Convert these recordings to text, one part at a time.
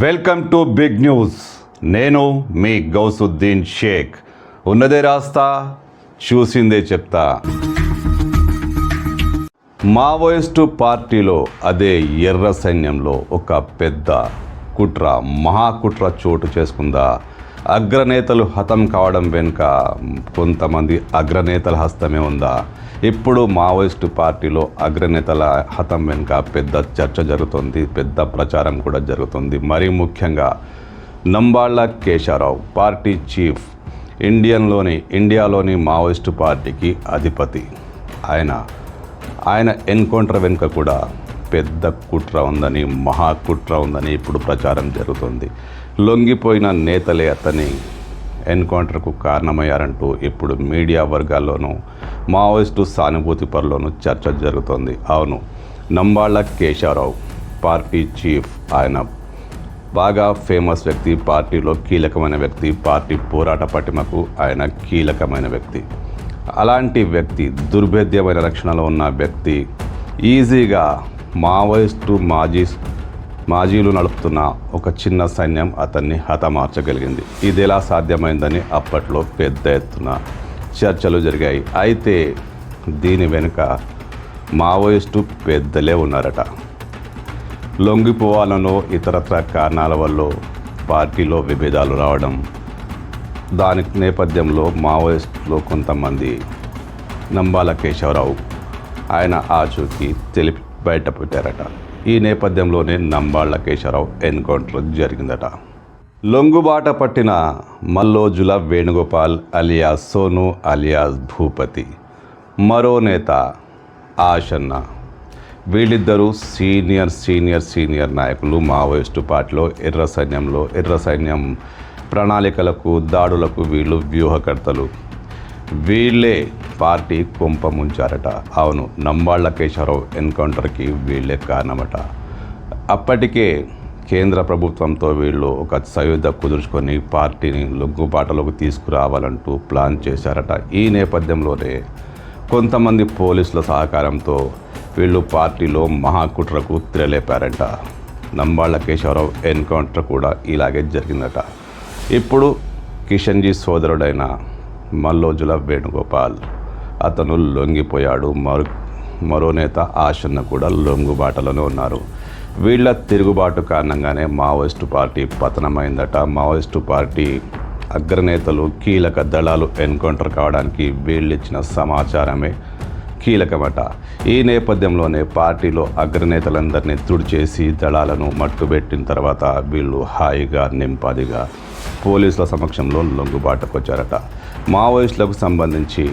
Welcome to big news. నేను మీ గౌసుద్దీన్ షేక్. ఉన్నదే రాస్తా, చూసిందే చెప్తా. మావోయిస్టు పార్టీలో, అదే ఎర్ర సైన్యంలో ఒక పెద్ద కుట్ర, మహాకుట్ర చోటు చేసుకుందా. అగ్రనేతలు హతం కావడం వెనుక కొంతమంది అగ్రనేతల హస్తమే ఉందా? ఇప్పుడు మావోయిస్టు పార్టీలో అగ్రనేతల హతం వెనుక పెద్ద చర్చ జరుగుతుంది, పెద్ద ప్రచారం కూడా జరుగుతుంది. మరీ ముఖ్యంగా నంబాళ్ళ కేశవరావు, పార్టీ చీఫ్, ఇండియాలోని మావోయిస్టు పార్టీకి అధిపతి. ఆయన ఎన్కౌంటర్ వెనుక కూడా పెద్ద కుట్ర ఉందని, మహాకుట్ర ఉందని ఇప్పుడు ప్రచారం జరుగుతుంది. లొంగిపోయిన నేతలే అతని ఎన్కౌంటర్కు కారణమయ్యారంటూ ఇప్పుడు మీడియా వర్గాల్లోనూ, మావోయిస్టు సానుభూతి పరులోనూ చర్చ జరుగుతోంది. అవును, నంబాళ్ళ కేశవరావు పార్టీ చీఫ్. ఆయన బాగా ఫేమస్ వ్యక్తి, పార్టీలో కీలకమైన వ్యక్తి, పార్టీ పోరాట పటిమకు ఆయన కీలకమైన వ్యక్తి. అలాంటి వ్యక్తి, దుర్భేద్యమైన రక్షణలో ఉన్న వ్యక్తి ఈజీగా మావోయిస్టు మాజీలు నడుపుతున్న ఒక చిన్న సైన్యం అతన్ని హతమార్చగలిగింది. ఇది ఎలా సాధ్యమైందని అప్పట్లో పెద్ద ఎత్తున చర్చలు జరిగాయి. అయితే దీని వెనుక మావోయిస్టు పెద్దలే ఉన్నారట. లొంగిపోవాలనో ఇతరత్ర కారణాల వల్ల పార్టీలో విభేదాలు రావడం, దాని నేపథ్యంలో మావోయిస్టులో కొంతమంది నంబాల కేశవరావు ఆయన ఆచూకీ తెలిపి బయట పెట్టారట. ఈ నేపథ్యంలోనే నంబాళ్ళ కేశవరావు ఎన్కౌంటర్ జరిగిందట. లొంగుబాట పట్టిన మల్లోజుల వేణుగోపాల్ అలియాస్ సోను అలియాస్ భూపతి, మరో నేత ఆశన్న. వీళ్ళిద్దరూ సీనియర్ నాయకులు మావోయిస్టు పార్టీలో. ఎర్ర సైన్యం ప్రణాళికలకు, దాడులకు వీళ్ళు వ్యూహకర్తలు. వీళ్ళే పార్టీ కొంప ముంచారట. అవును, నంబాళ్ళ కేశవరావు ఎన్కౌంటర్కి వీళ్ళే కారణమట. అప్పటికే కేంద్ర ప్రభుత్వంతో వీళ్ళు ఒక సయోధ్య కుదుర్చుకొని పార్టీని లొంగుబాటలోకి తీసుకురావాలంటూ ప్లాన్ చేశారట. ఈ నేపథ్యంలోనే కొంతమంది పోలీసుల సహకారంతో వీళ్ళు పార్టీలో మహాకుట్రకు తెరలేపారట. నంబాళ్ళ కేశవరావు ఎన్కౌంటర్ కూడా ఇలాగే జరిగిందట. ఇప్పుడు కిషన్జీ సోదరుడైన మల్లోజుల వేణుగోపాల్ అతను లొంగిపోయాడు. మరో నేత ఆశన్న కూడా లొంగుబాటలోనే ఉన్నారు. వీళ్ళ తిరుగుబాటు కారణంగానే మావోయిస్టు పార్టీ పతనమైందట. మావోయిస్టు పార్టీ అగ్రనేతలు, కీలక దళాలు ఎన్కౌంటర్ కావడానికి వీళ్ళిచ్చిన సమాచారమే కీలకమట. ఈ నేపథ్యంలోనే పార్టీలో అగ్రనేతలందరినీ తుడిచేసి దళాలను మట్టుబెట్టిన తర్వాత వీళ్ళు హాయిగా, నింపాదిగా పోలీసుల సమక్షంలో లొంగుబాటుకు వచ్చారట. మావోయిస్టులకు సంబంధించి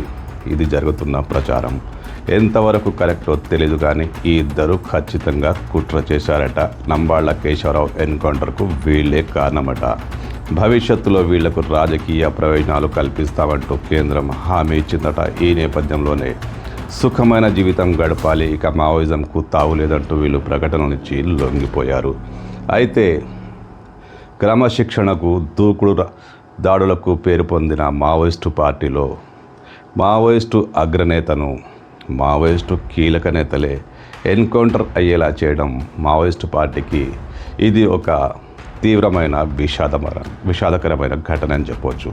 ఇది జరుగుతున్న ప్రచారం ఎంతవరకు కరెక్టో తెలీదు, కానీ ఈ ఇద్దరు ఖచ్చితంగా కుట్ర చేశారట. నంబాళ్ళ కేశవరావు ఎన్కౌంటర్కు వీళ్ళే కారణమట. భవిష్యత్తులో వీళ్లకు రాజకీయ ప్రయోజనాలు కల్పిస్తామంటూ కేంద్రం హామీ ఇచ్చిందట. ఈ నేపథ్యంలోనే సుఖమైన జీవితం గడపాలి, ఇక మావోయిజంకు తావులేదంటూ వీళ్ళు ప్రకటననిచ్చి లొంగిపోయారు. అయితే క్రమశిక్షణకు, దూకుడు దాడులకు పేరు పొందిన మావోయిస్టు పార్టీలో మావోయిస్టు అగ్రనేతను, మావోయిస్టు కీలక నేతలే ఎన్కౌంటర్ అయ్యేలా చేయడం మావోయిస్టు పార్టీకి ఇది ఒక తీవ్రమైన విషాదకరమైన ఘటన అని చెప్పవచ్చు.